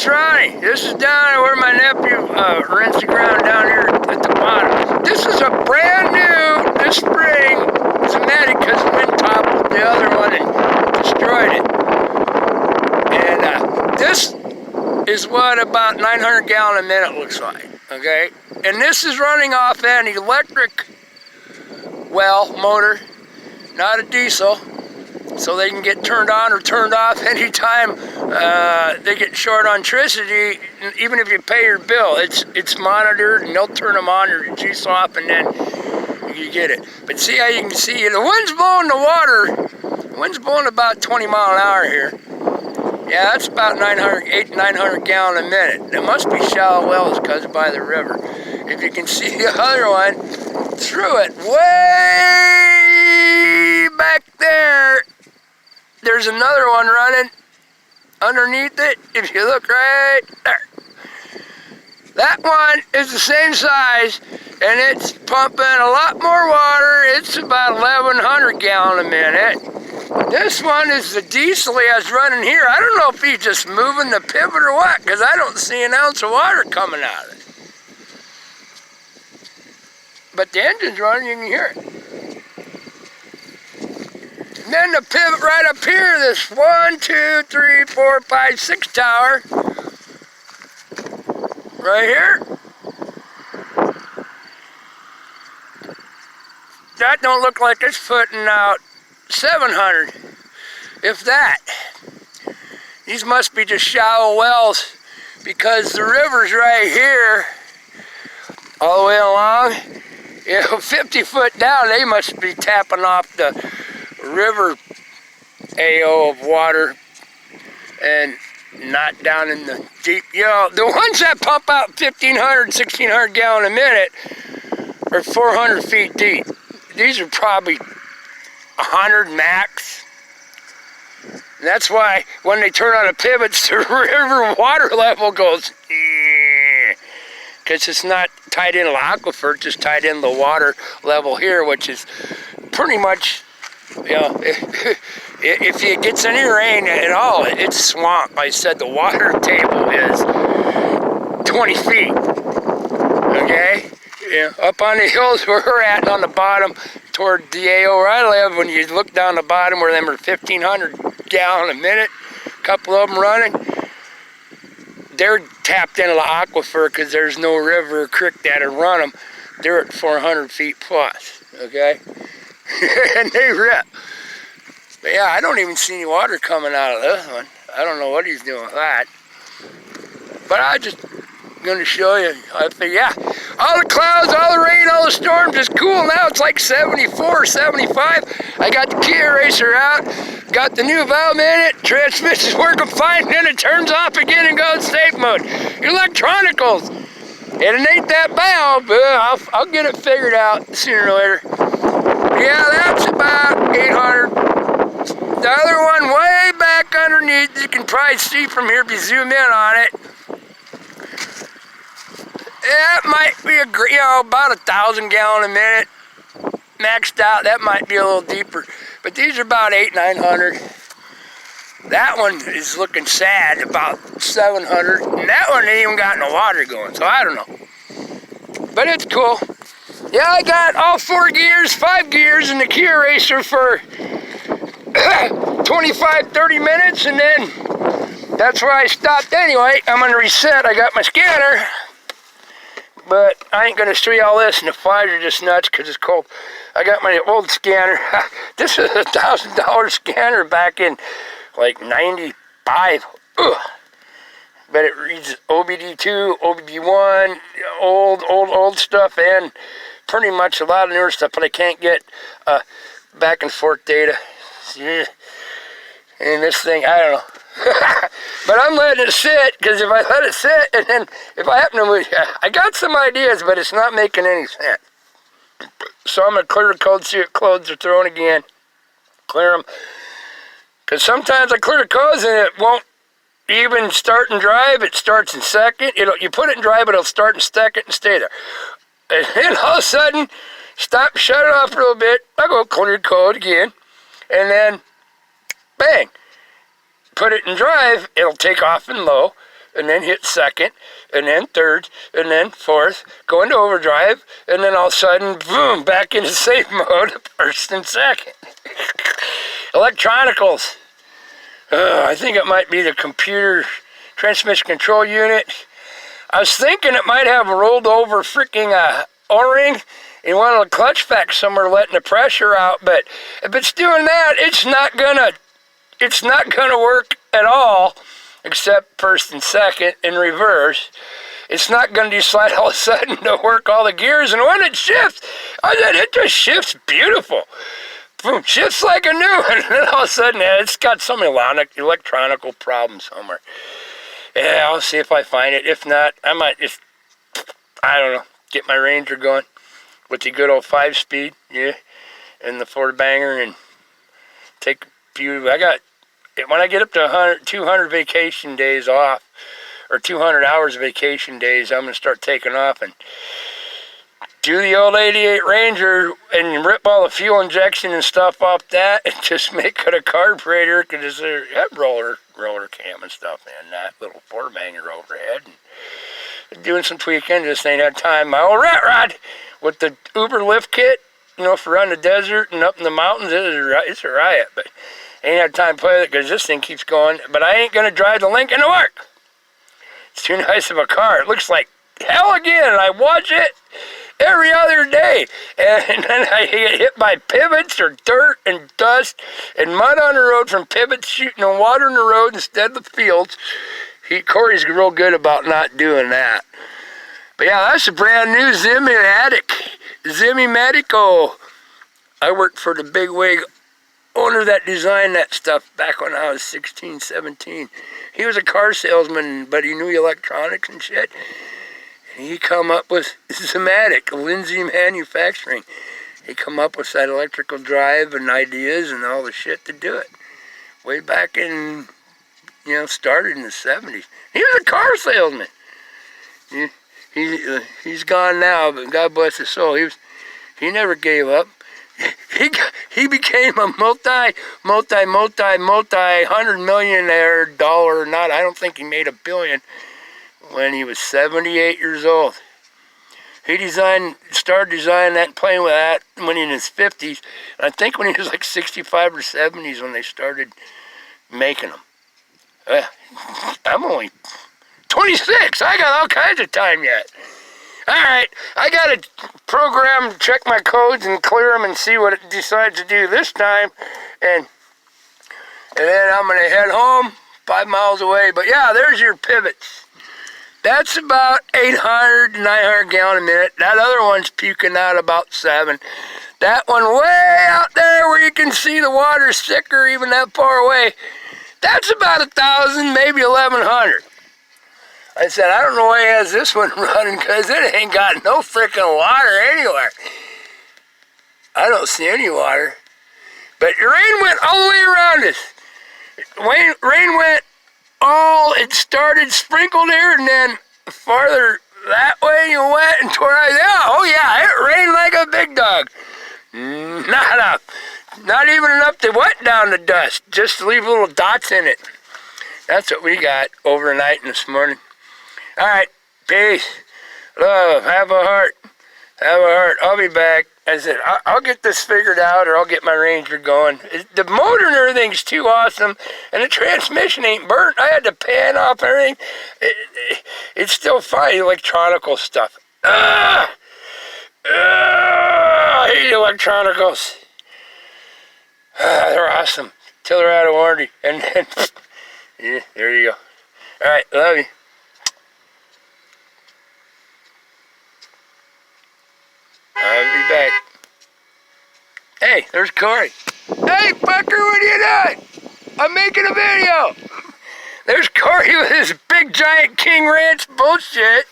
It's Ronnie. This is down where my nephew rents the ground down here at the bottom. This is a brand new, this spring, Zematic because the wind toppled the other one and destroyed it. And this is what about 900 gallon a minute looks like, okay? And this is running off an electric well motor, not a diesel, so they can get turned on or turned off anytime they get short on electricity. Even if you pay your bill, it's monitored and they'll turn them on or juice off and then you get it. But see how you can see the wind's blowing the water. The wind's blowing about 20 mile an hour here. Yeah, that's about 900 gallon a minute. It must be shallow wells because by the river. If you can see the other one through it, way back there, there's another one running underneath it. If you look right there, that one is the same size and it's pumping a lot more water. It's about 1100 gallon a minute. This one is the diesel he has running here. I don't know if he's just moving the pivot or what, because I don't see an ounce of water coming out of it. But the engine's running, you can hear it. And then the pivot right up here, this 1, 2, 3, 4, 5, 6 tower, right here. That don't look like it's putting out 700, if that. These must be just shallow wells because the river's right here all the way along. You know, 50 foot down, they must be tapping off the river AO of water and not down in the deep. You know, the ones that pump out 1,500, 1,600 gallon a minute are 400 feet deep. These are probably 100 max. And that's why when they turn on the pivots, the river water level goes, because it's not tied into the aquifer, it's just tied in the water level here, which is pretty much, you know, if it gets any rain at all, it's swamp. Like I said, the water table is 20 feet, okay? Yeah, up on the hills where we're at on the bottom toward DAO where I live, when you look down the bottom where them are 1,500 gallon a minute, a couple of them running, they're tapped into the aquifer because there's no river or creek that'll run them. They're at 400 feet plus, okay? And they rip. But yeah, I don't even see any water coming out of this one. I don't know what he's doing with that. But I just going to show you. I think, yeah, all the clouds, all the rain, all the storms is cool now. It's like 74, 75. I got the key eraser out, got the new valve in it, transmission's working fine, then it turns off again and goes safe mode. Electronicals. And it ain't that valve, but I'll get it figured out sooner or later. Yeah, that's about 800. The other one way back underneath, you can probably see from here if you zoom in on it. That might be about 1,000 gallon a minute, maxed out. That might be a little deeper, but these are about 800-900. That one is looking sad, about 700, and that one ain't even got no water going, so I don't know. But it's cool. Yeah, I got all 4 gears, 5 gears in the key eraser for 25-30 minutes, and then that's where I stopped anyway. I'm gonna reset. I got my scanner. But I ain't gonna show you all this, and the flies are just nuts because it's cold. I got my old scanner. This is a $1,000 scanner back in like 95. Ugh. But it reads OBD2, OBD1, old stuff, and pretty much a lot of newer stuff. But I can't get back and forth data. And this thing, I don't know. But I'm letting it sit, because if I let it sit, and then if I happen to move, I got some ideas, but it's not making any sense. So I'm going to clear the code, see what codes are thrown again. Clear them. Because sometimes I clear the codes and it won't even start and drive. It starts in second. You put it in drive, but it'll start in second and stay there. And then all of a sudden, stop, shut it off for a little bit. I go clear the code again. And then, bang. Put it in drive, it'll take off in low. and then hit second, and then third, and then fourth, go into overdrive, and then all of a sudden, boom, back into safe mode, first and second. Electronicals. I think it might be the computer transmission control unit. I was thinking it might have a rolled over freaking O-ring in one of the clutch packs somewhere letting the pressure out, but if it's doing that, it's not gonna work at all, except first and second in reverse. It's not gonna decide all of a sudden to work all the gears, and when it shifts, it just shifts beautiful. Boom, shifts like a new one, and then all of a sudden it's got some electronical problem somewhere. Yeah, I'll see if I find it. If not, I might just, I don't know, get my Ranger going with the good old 5-speed, yeah, and the 4-banger, and take a few. When I get up to 200 vacation days off, or 200 hours vacation days, I'm going to start taking off and do the old 88 Ranger and rip all the fuel injection and stuff off that and just make it a carburetor, because there's roller cam and stuff, and that little 4-banger overhead. And doing some tweaking, just ain't had time. My old rat rod with the Uber lift kit, you know, for around the desert and up in the mountains, it's a riot, but ain't had time to play with it because this thing keeps going. But I ain't going to drive the Lincoln to work. It's too nice of a car. It looks like hell again, and I watch it every other day, and then I get hit by pivots or dirt and dust and mud on the road from pivots shooting the water in the road instead of the fields. Corey's real good about not doing that. But yeah, that's a brand new Zimmy Medico. I worked for the bigwig owner that designed that stuff back when I was 16, 17. He was a car salesman, but he knew electronics and shit. He come up with Zimatic, Lindsay Manufacturing. He come up with that electrical drive and ideas and all the shit to do it. Way back in, started in the 70s. He was a car salesman. He's gone now, but God bless his soul. He never gave up. He became a multi-hundred-millionaire dollar. Not, I don't think he made $1 billion. When he was 78 years old. He started designing that and playing with that when he was in his 50s. And I think when he was like 65 or 70s when they started making them. I'm only 26. I got all kinds of time yet. All right, I got to program, check my codes and clear them and see what it decides to do this time. And then I'm going to head home 5 miles away. But yeah, there's your pivots. That's about 800 to 900 gallon a minute. That other one's puking out about 7. That one way out there where you can see the water thicker even that far away, that's about 1,000, maybe 1,100. I said, I don't know why he has this one running, because it ain't got no freaking water anywhere. I don't see any water. But the rain went all the way around us. Rain went it started sprinkled here, and then farther that way you went and tore out. Yeah, it rained like a big dog. Not even enough to wet down the dust, just to leave little dots in it. That's what we got overnight and this morning. All right, peace, love, have a heart. I'll be back. I said, I'll get this figured out, or I'll get my Ranger going. The motor and everything's too awesome, and the transmission ain't burnt. I had to pan off everything. It's still fine, electronical stuff. I hate electronicals. They're awesome, till they're out of warranty. And then, yeah, there you go. All right, love you. I'll be back. Hey, there's Corey. Hey, fucker, what are you doing? I'm making a video. There's Corey with his big giant King Ranch bullshit.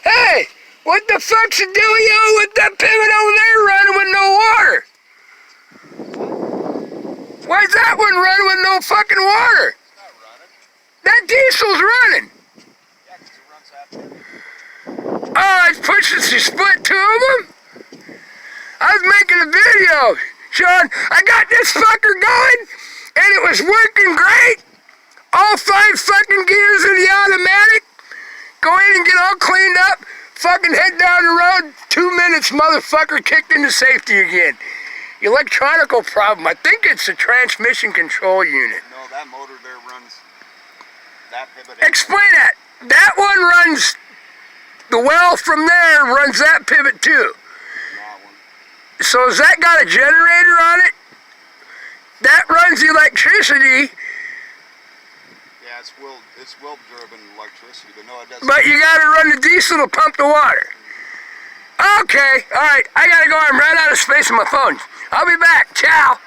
Hey, what the fuck's the dealio with that pivot over there running with no water? Why's that one running with no fucking water? It's not running. That diesel's running. Yeah, because it runs after. Oh, it's pushing to split 2 of them? I was making a video, Sean. I got this fucker going, and it was working great. Go in and get all cleaned up. Fucking head down the road. 2 minutes, motherfucker, kicked into safety again. Electronical problem. I think it's a transmission control unit. No, that motor there runs that pivot. Explain that. That one runs, the well from there runs that pivot too. That one. So has that got a generator on it? That runs the electricity. Yeah, it's wheel driven electricity, but no, it doesn't. But you gotta run the diesel to pump the water. Okay, alright, I gotta go. I'm right out of space on my phone. I'll be back. Ciao.